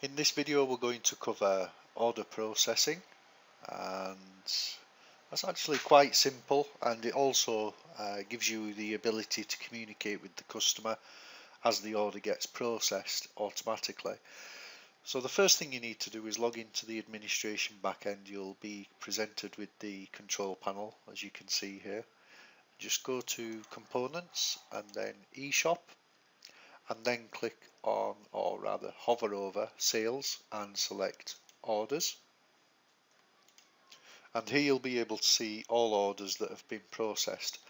In this video we're going to cover order processing, and that's actually quite simple, and it also gives you the ability to communicate with the customer as the order gets processed automatically. So the first thing you need to do is log into the administration backend. You'll be presented with the control panel, as you can see here. Just go to components and then EShop, and then click on, or rather hover over sales and select orders, and here you'll be able to see all orders that have been processed.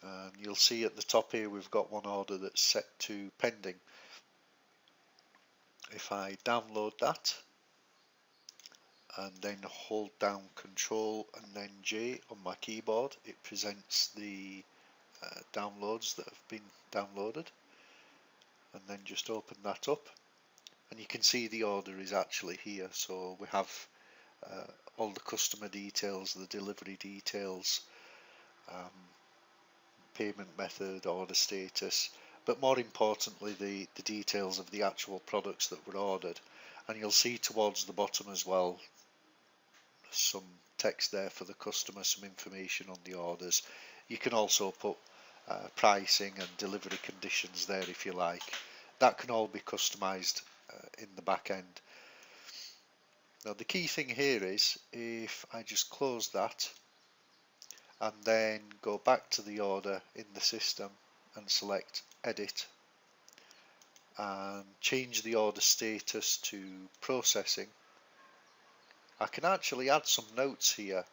And you'll see at the top here we've got one order that's set to pending. If I download that and then hold down Control and then J on my keyboard, it presents the downloads that have been downloaded, and then just open that up and you can see the order is actually here. So we have all the customer details, the delivery details, payment method, order status, but more importantly the details of the actual products that were ordered. And you'll see towards the bottom as well some text there for the customer, some information on the orders. You can also put pricing and delivery conditions there if you like. That can all be customized in the back end. Now the key thing here is, if I just close that and then go back to the order in the system and select edit and change the order status to processing, I can actually add some notes here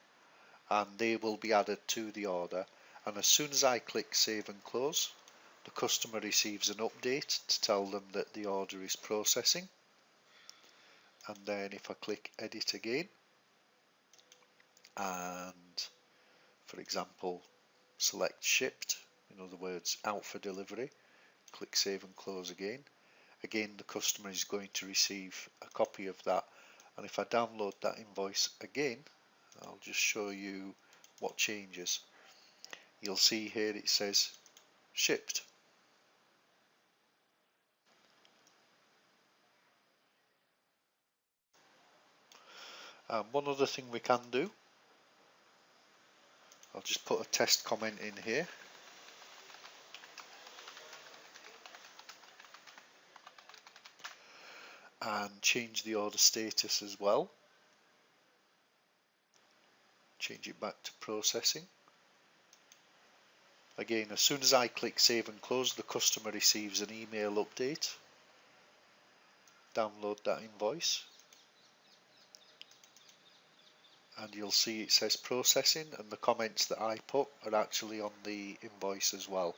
and they will be added to the order. And as soon as I click save and close, the customer receives an update to tell them that the order is processing. And then if I click edit again and for example select shipped, in other words out for delivery, click save and close again, the customer is going to receive a copy of that. And if I download that invoice again, I'll just show you what changes. You'll see here it says shipped. One other thing we can do, I'll just put a test comment in here. And change the order status as well. Change it back to processing. Again, as soon as I click save and close, the customer receives an email update. Download that invoice. And you'll see it says processing, and the comments that I put are actually on the invoice as well.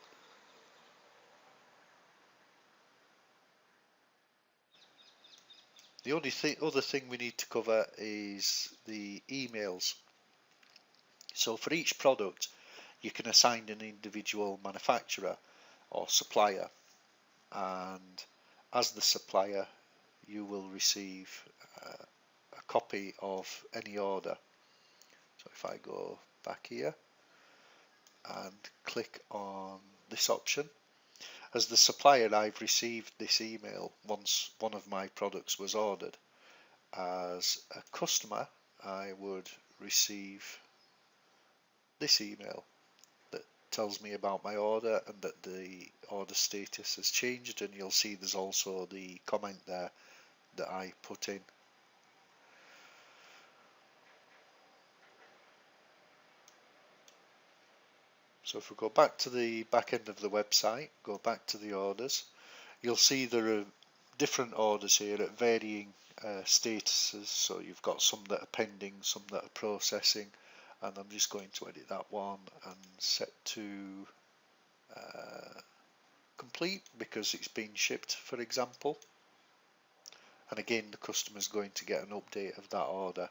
The only other thing we need to cover is the emails. So for each product you can assign an individual manufacturer or supplier, and as the supplier you will receive a copy of any order. So if I go back here and click on this option, as the supplier I've received this email once one of my products was ordered. As a customer I would receive this email that tells me about my order and that the order status has changed, and you'll see there's also the comment there that I put in. So if we go back to the back end of the website, go back to the orders, you'll see there are different orders here at varying statuses. So you've got some that are pending, some that are processing, and I'm just going to edit that one and set to complete because it's been shipped, for example. And again, the customer is going to get an update of that order.